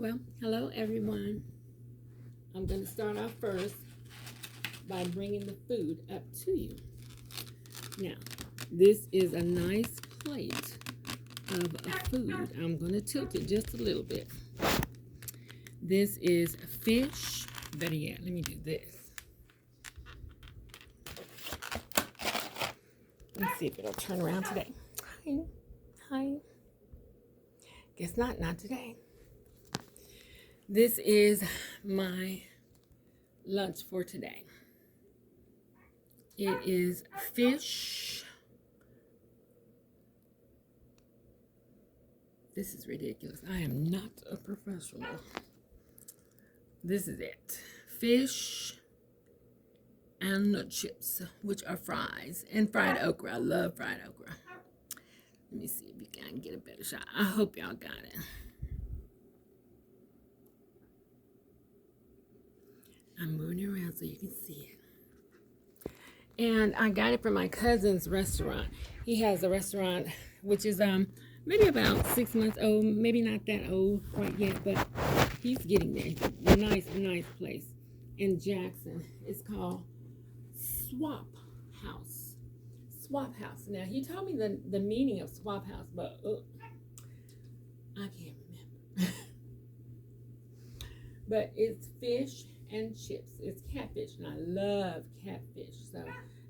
Well, hello everyone. I'm going to start off first by bringing the food up to you. Now, this is a nice plate of food. I'm going to tilt it just a little bit. This is fish. Better yet, let me do this. Let's see if it'll turn around today. Hi. Hi. Guess not today. This is my lunch for today. It is fish. This is ridiculous. I am not a professional. This is it. Fish and chips, which are fries, and fried okra. I love fried okra. Let me see if you can get a better shot. I hope y'all got it. I'm moving it around so you can see it. And I got it from my cousin's restaurant. He has a restaurant which is maybe about 6 months old, maybe not that old quite yet, but he's getting there. It's a nice place in Jackson. It's called Swap House. Swap House. Now he told me the meaning of Swap House, but I can't remember. But it's fish and chips. It's catfish, and I love catfish. So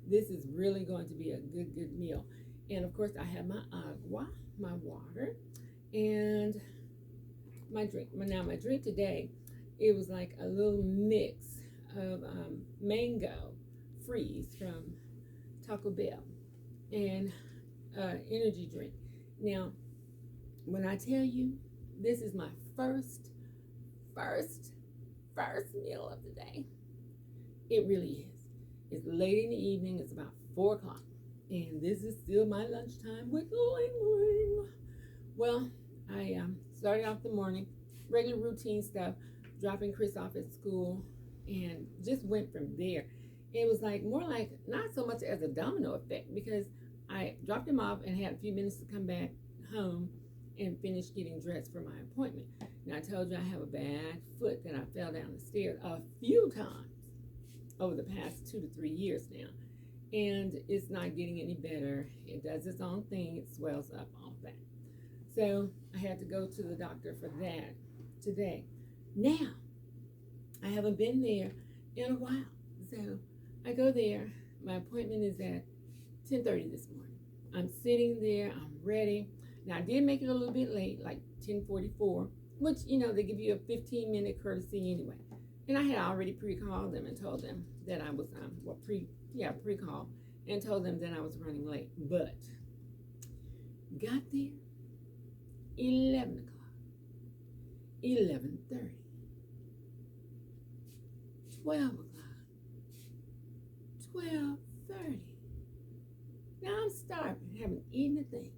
this is really going to be a good meal. And of course, I have my agua, my water, and my drink. Now, my drink today, it was like a little mix of mango freeze from Taco Bell and energy drink. Now, when I tell you, this is my first meal of the day. It really is. It's late in the evening. It's about 4 o'clock. And this is still my lunchtime with Ling Ling. Well, I started off the morning, regular routine stuff, dropping Chris off at school, and just went from there. It was like more like not so much as a domino effect, because I dropped him off and had a few minutes to come back home and finish getting dressed for my appointment. Now, I told you I have a bad foot that I fell down the stairs a few times over the past 2 to 3 years now. And it's not getting any better. It does its own thing. It swells up, all that. So I had to go to the doctor for that today. Now, I haven't been there in a while. So I go there. My appointment is at 10:30 this morning. I'm sitting there. I'm ready. Now, I did make it a little bit late, like 10:44, which, they give you a 15-minute courtesy anyway. And I had already pre-called them and told them that I was, pre-call, and told them that I was running late. But got there 11 o'clock, 11:30, 12 o'clock, 12:30. Now I'm starving, haven't eaten a thing.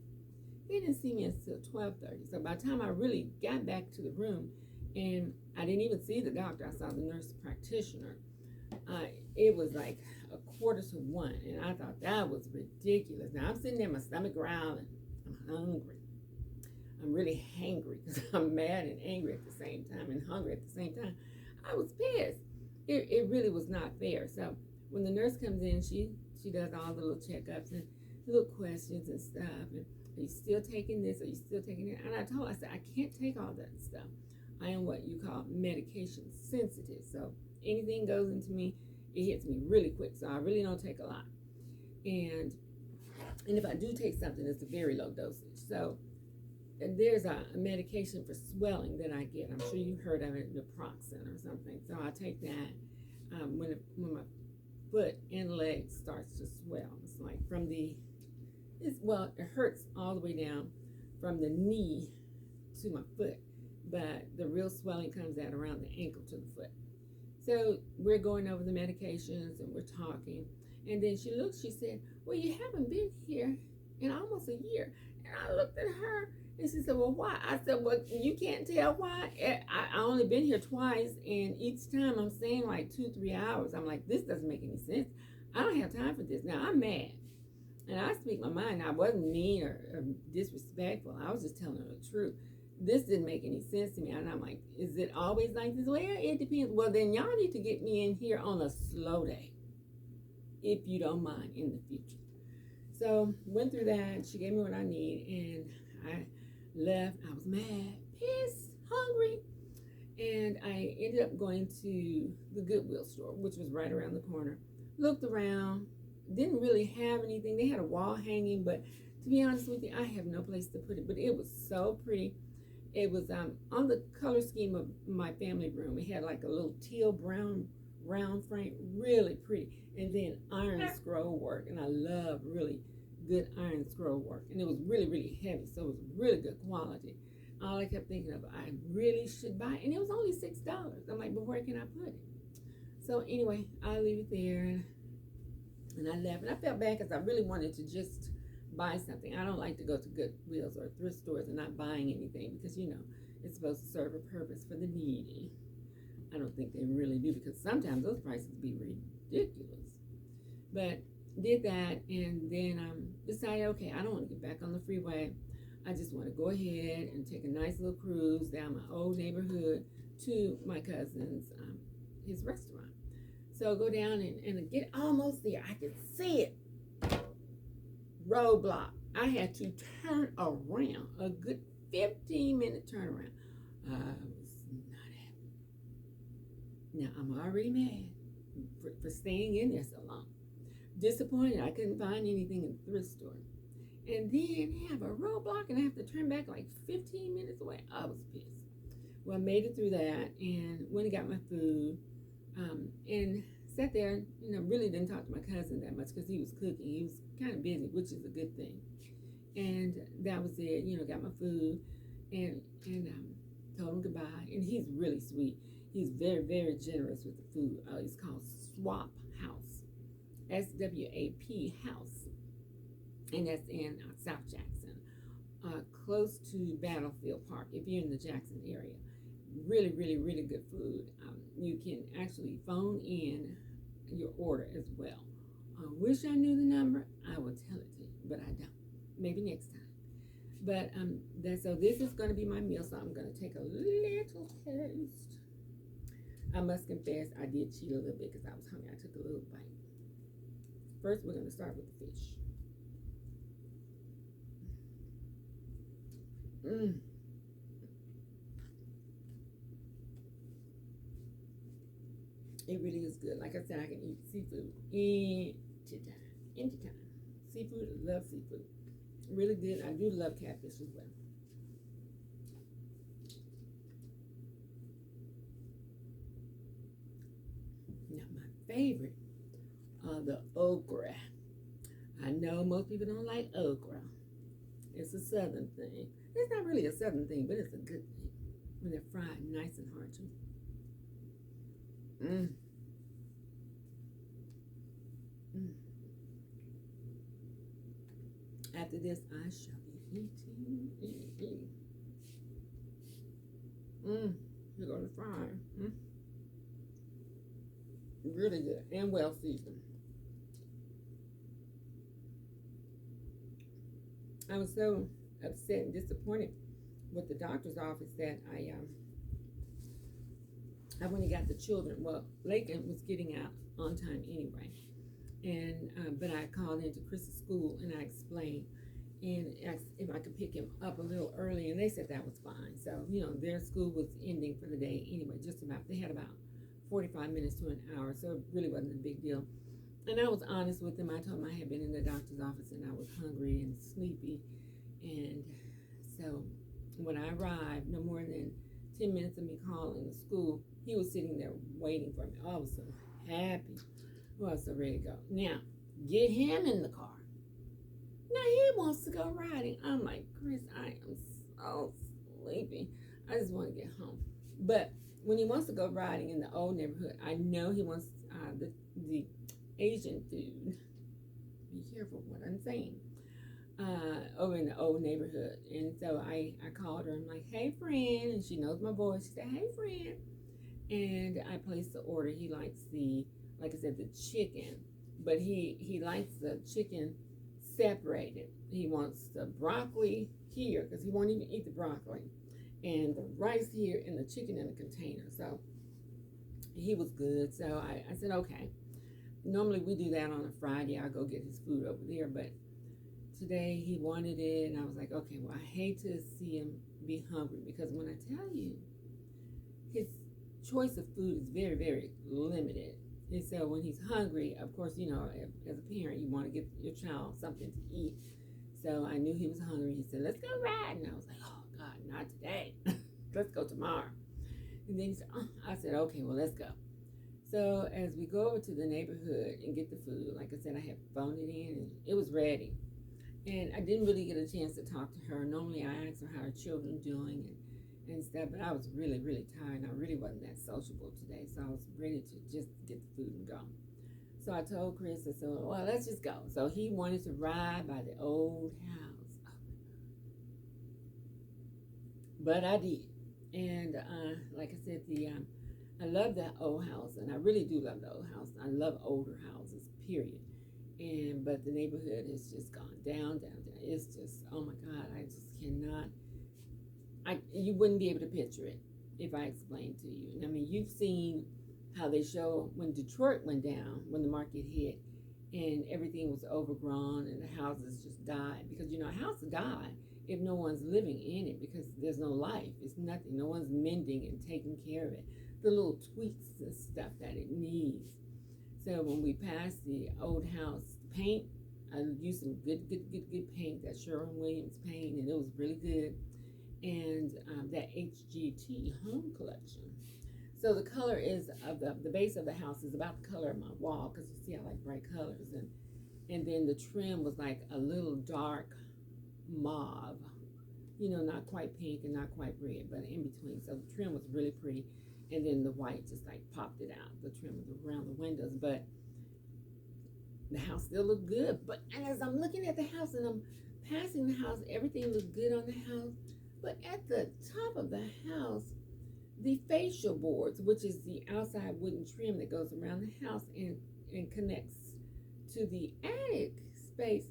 They didn't see me until 12:30. So by the time I really got back to the room, and I didn't even see the doctor, I saw the nurse practitioner, it was like 1:45, and I thought that was ridiculous. Now I'm sitting there, my stomach growling. I'm hungry. I'm really hangry because I'm mad and angry at the same time and hungry at the same time. I was pissed. It really was not fair. So when the nurse comes in, she does all the little checkups and little questions and stuff. And are you still taking this? Are you still taking that? And I told her, I said, I can't take all that stuff. I am what you call medication sensitive. So anything goes into me, it hits me really quick. So I really don't take a lot. And if I do take something, it's a very low dosage. So there's a medication for swelling that I get. I'm sure you've heard of it, naproxen or something. So I take that when my foot and leg starts to swell. It's like it hurts all the way down from the knee to my foot, but the real swelling comes out around the ankle to the foot. So we're going over the medications and we're talking, and then she said, well, you haven't been here in almost a year. And I looked at her and she said, well, why? I said, well, you can't tell why. I only been here twice, and each time I'm staying like 2-3 hours. I'm like, this doesn't make any sense. I don't have time for this. Now I'm mad. And I speak my mind. I wasn't mean or disrespectful. I was just telling her the truth. this didn't make any sense to me. And I'm like, is it always like this? Well, it depends. Well, then y'all need to get me in here on a slow day, if you don't mind, in the future. So went through that. She gave me what I need, and I left. I was mad, pissed, hungry, and I ended up going to the Goodwill store, which was right around the corner. Looked around, didn't really have anything. They had a wall hanging, but to be honest with you, I have no place to put it. But it was so pretty. It was on the color scheme of my family room. It had like a little teal brown round frame, really pretty, and then iron scroll work. And I love really good iron scroll work, and it was really, really heavy, so it was really good quality. All I kept thinking of, I really should buy it, and it was only $6. I'm like, but where can I put it? So anyway, I leave it there, and I left, and I felt bad because I really wanted to just buy something. I don't like to go to Goodwills or thrift stores and not buying anything, because it's supposed to serve a purpose for the needy. I don't think they really do, because sometimes those prices be ridiculous. But did that, and then decided, okay, I don't want to get back on the freeway. I just want to go ahead and take a nice little cruise down my old neighborhood to my cousin's his restaurant. So go down and get almost there. I could see it. Roadblock. I had to turn around, a good 15-minute turnaround. I was not happy. Now I'm already mad for staying in there so long. Disappointed I couldn't find anything in the thrift store. And then have a roadblock and I have to turn back like 15 minutes away. I was pissed. Well, I made it through that and went and got my food, and sat there, really didn't talk to my cousin that much because he was cooking. He was kind of busy, which is a good thing. And that was it, got my food and told him goodbye. And he's really sweet. He's very, very generous with the food. It's called Swap House. SWAP House, and that's in South Jackson, close to Battlefield Park. If you're in the Jackson area, really, really, really good food. You can actually phone in your order as well. I wish I knew the number. I will tell it to you, but I don't. Maybe next time. But so this is going to be my meal. So I'm going to take a little taste. I must confess, I did cheat a little bit because I was hungry. I took a little bite. First, we're going to start with the fish. It really is good. Like I said, I can eat seafood anytime. Seafood, I love seafood. Really good. I do love catfish as well. Now, my favorite, the okra. I know most people don't like okra. It's a southern thing. It's not really a southern thing, but it's a good thing when they're fried nice and hearty. After this, I shall be eating. You're going to fry. Really good and well seasoned. I was so upset and disappointed with the doctor's office that I went and got the children. Well, Lakin was getting out on time anyway, and but I called into Chris's school and I explained and asked if I could pick him up a little early, and they said that was fine. So their school was ending for the day anyway. Just about, they had about 45 minutes to an hour, so it really wasn't a big deal. And I was honest with them. I told them I had been in the doctor's office and I was hungry and sleepy. And so when I arrived, no more than 10 minutes of me calling the school, he was sitting there waiting for me. I was so happy. I was so ready to go. Now, get him in the car. Now he wants to go riding. I'm like, Chris, I am so sleepy. I just want to get home. But when he wants to go riding in the old neighborhood, I know he wants the Asian food. Be careful what I'm saying. Over in the old neighborhood. And so I called her. I'm like, hey, friend. And she knows my voice. She said, hey, friend. And I placed the order. He likes like I said, the chicken. But he likes the chicken separated. He wants the broccoli here because he won't even eat the broccoli. and the rice here, and the chicken in a container. So he was good. So I said, okay. Normally we do that on a Friday. I'll go get his food over there, but today he wanted it, and I was like, okay, well, I hate to see him be hungry, because when I tell you, his choice of food is very, very limited. And so when he's hungry, of course, you know, as a parent, you want to give your child something to eat. So I knew he was hungry. He said, let's go ride. And I was like, oh, God, not today. Let's go tomorrow. And then he said, oh. I said, okay, well, let's go. So as we go over to the neighborhood and get the food, like I said, I had phoned it in, and it was ready. And I didn't really get a chance to talk to her. Normally I ask her how her children doing and stuff, but I was really, really tired, and I really wasn't that sociable today. So I was ready to just get the food and go. So I told Chris, I said, well, let's just go. So he wanted to ride by the old house. But I did. And like I said, I love that old house, and I really do love the old house. I love older houses, period. But the neighborhood has just gone down. It's just, oh my God, I just cannot. You wouldn't be able to picture it if I explained to you. I mean, you've seen how they show when Detroit went down, when the market hit, and everything was overgrown and the houses just died. Because, you know, a house died if no one's living in it, because there's no life. It's nothing. No one's mending and taking care of it. The little tweaks and stuff that it needs. So when we passed the old house paint, I used some good paint, that Sherwin-Williams paint, and it was really good. And that HGT Home Collection. So the color is of the base of the house is about the color of my wall, because you see I like bright colors, and then the trim was like a little dark mauve, you know, not quite pink and not quite red, but in between. So the trim was really pretty, and then the white just like popped it out. The trim was around the windows, but the house still looked good. But and as I'm looking at the house and I'm passing the house, everything looked good on the house. But at the top of the house, the fascia boards, which is the outside wooden trim that goes around the house and connects to the attic space,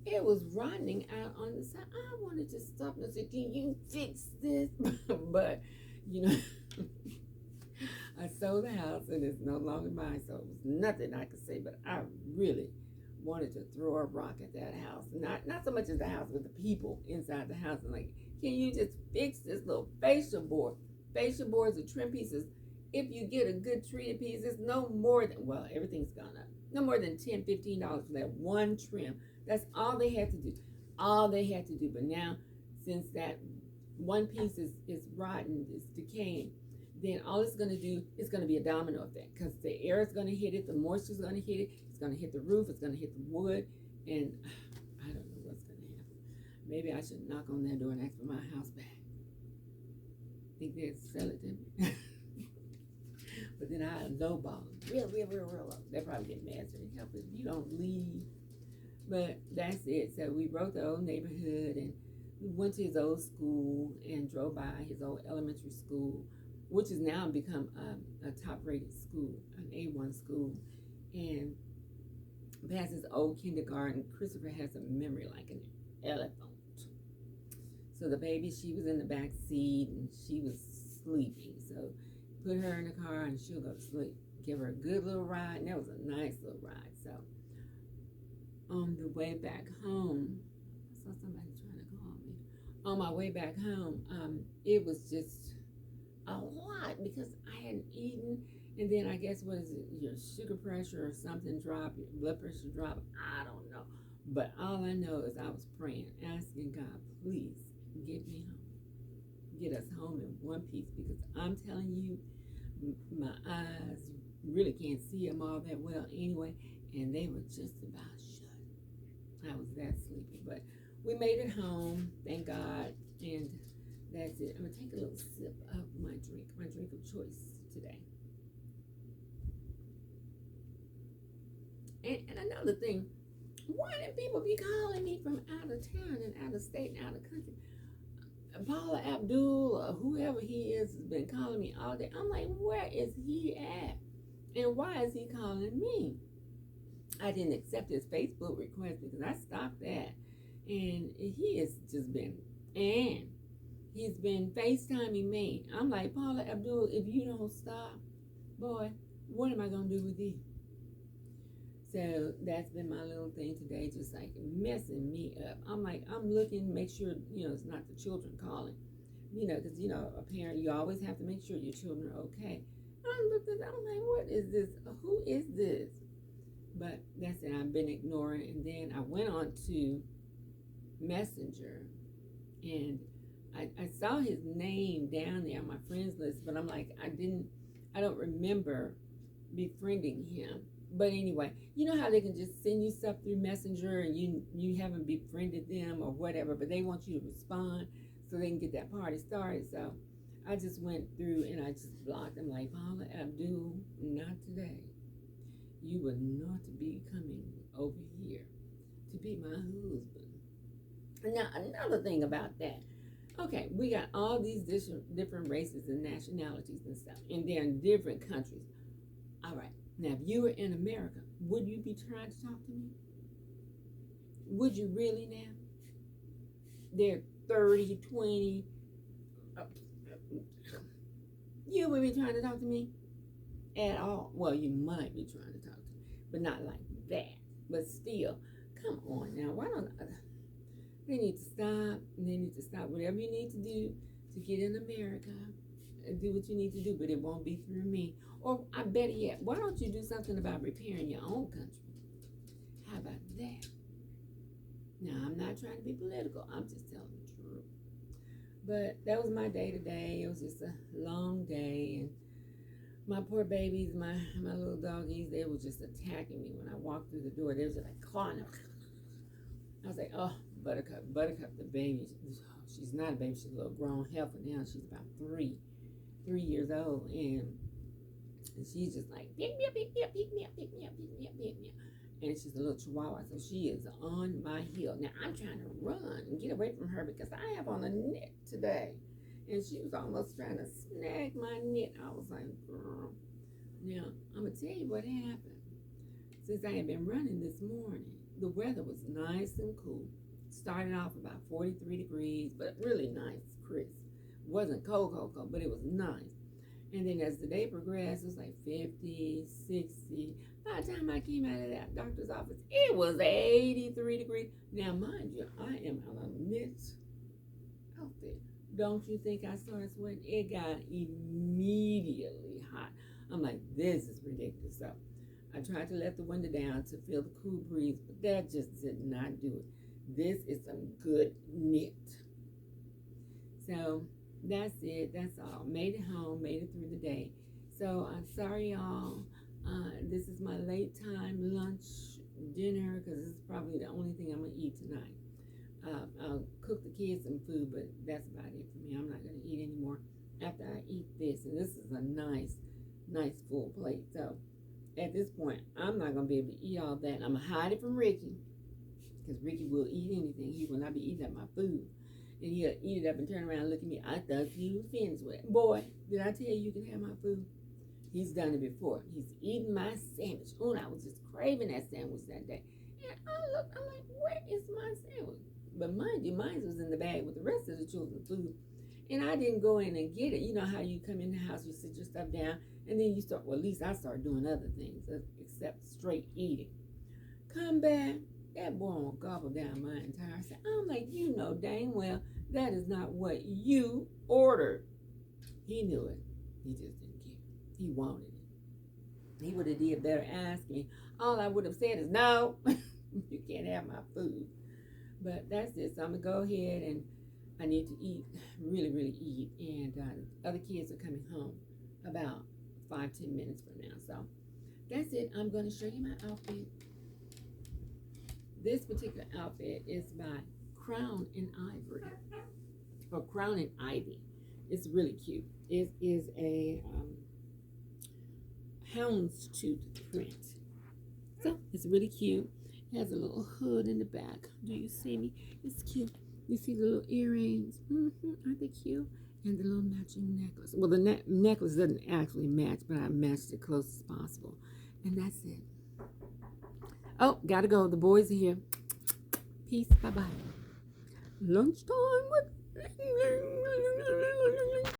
it was rotting out on the side. I wanted to stop and say, can you fix this? But, you know, I sold the house and it's no longer mine, so it was nothing I could say, but I really wanted to throw a rock at that house. Not so much as the house, but the people inside the house. And like, can you just fix this little fascia board? Fascia boards are trim pieces. If you get a good treated piece, it's no more than, well, everything's gone up. No more than $10, $15 for that one trim. That's all they had to do. All they had to do. But now, since that one piece is rotten, it's decaying, then all it's going to do is going to be a domino effect, because the air is going to hit it, the moisture is going to hit it, it's going to hit the roof, it's going to hit the wood, and I don't know what's going to happen. Maybe I should knock on their door and ask for my house back. Think they'd sell it to me. But then I lowball them. Real low. They'll probably get mad. So help if you don't leave. But that's it. So we rode the old neighborhood, and we went to his old school and drove by his old elementary school, which has now become a top-rated school, an A1 school, and past his old kindergarten. Christopher has a memory like an elephant. So the baby, she was in the back seat, and she was sleeping. So put her in the car, and she'll go to sleep. Give her a good little ride, and that was a nice little ride. So on the way back home, I saw somebody trying to call me. On my way back home, it was just a lot, because I hadn't eaten, and then I guess, what is it, your sugar pressure or something dropped, your blood pressure dropped, I don't know. But all I know is I was praying, asking God, please get me home. Get us home in one piece, because I'm telling you, my eyes really can't see them all that well anyway, and they were just about shut. I was that sleepy, but we made it home, thank God, and that's it. I'm gonna take a little sip of my drink of choice today. And another thing, why do people be calling me from out of town and out of state and out of country? Paula Abdul or whoever he is has been calling me all day. I'm like, where is he at? And why is he calling me? I didn't accept his Facebook request because I stopped that. And he has just been, and He's been FaceTiming me. I'm like, Paula Abdul, if you don't stop, boy, what am I going to do with you? So that's been my little thing today, just like messing me up. I'm like, I'm looking, make sure, it's not the children calling, because, a parent, you always have to make sure your children are okay. I looked at that, I'm like, what is this? Who is this? But that's it, I've been ignoring. And then I went on to Messenger, and I saw his name down there on my friends list, but I'm like, I don't remember befriending him. But anyway, you know how they can just send you stuff through Messenger and you haven't befriended them or whatever, but they want you to respond so they can get that party started. So I just went through and I just blocked them like, Paula Abdul, not today. You will not be coming over here to be my husband. Now, another thing about that. Okay, we got all these different races and nationalities and stuff, and they're in different countries. All right. Now, if you were in America, would you be trying to talk to me? Would you really now? They're 30, 20. You would be trying to talk to me? At all. Well, you might be trying to talk to me, but not like that. But still, come on now. Why don't they need to stop? They need to stop whatever you need to do to get in America. Do what you need to do, but it won't be through me. Or I better yet, why don't you do something about repairing your own country? How about that? Now, I'm not trying to be political. I'm just telling the truth. But that was my day today. It was just a long day, and my poor babies, my little doggies, they were just attacking me when I walked through the door. They was like clawing. I was like, oh, Buttercup, the baby. She's not a baby. She's a little grown heifer now. She's about 3 years old, and she's just like, pick me up, pick me up, pick me up, pick me up, pick me up, pick me up. And she's a little chihuahua, so she is on my heel. Now, I'm trying to run and get away from her because I have on a knit today. And she was almost trying to snag my knit. I was like, girl. Now, I'm going to tell you what happened. Since I had been running this morning, the weather was nice and cool. Started off about 43 degrees, but really nice, crisp. Wasn't cold, but it was nice. And then as the day progressed, it was like 50, 60. By the time I came out of that doctor's office, it was 83 degrees. Now, mind you, I am on a knit outfit. Don't you think I started sweating? It got immediately hot. I'm like, this is ridiculous. So I tried to let the window down to feel the cool breeze, but that just did not do it. This is some good knit. So that's it. That's all. Made it home. Made it through the day. So I'm sorry, y'all. This is my late time lunch, dinner, because this is probably the only thing I'm going to eat tonight. I'll cook the kids some food, but that's about it for me. I'm not going to eat anymore after I eat this. And this is a nice full plate. So at this point, I'm not going to be able to eat all that. I'm going to hide it from Ricky, because Ricky will eat anything. He will not be eating up my food. And he'll eat it up and turn around and look at me. I thought you was finished with it. Boy, did I tell you can have my food? He's done it before. He's eaten my sandwich. Oh, and I was just craving that sandwich that day. And I looked, I'm like, where is my sandwich? But mind you, mine was in the bag with the rest of the children's food. And I didn't go in and get it. You know how you come in the house, you sit your stuff down, and then you start, well, at least I started doing other things except straight eating. Come back, that boy will gobble down my entire sandwich. I'm like, you know dang well, that is not what you ordered. He knew it. He just didn't care. He wanted it. He would have did better asking. All I would have said is, no, you can't have my food. But that's it. So I'm going to go ahead, and I need to eat, really eat. And other kids are coming home about 5-10 minutes from now. So that's it. I'm going to show you my outfit. This particular outfit is by Crown and Ivory, or Crown and Ivy. It's really cute. It is a houndstooth print. So it's really cute. It has a little hood in the back. Do you see me? It's cute. You see the little earrings? Aren't they cute? And the little matching necklace. Well, the necklace doesn't actually match, but I matched it close as possible. And that's it. Oh, gotta go. The boys are here. Peace. Bye-bye. Lunchtime with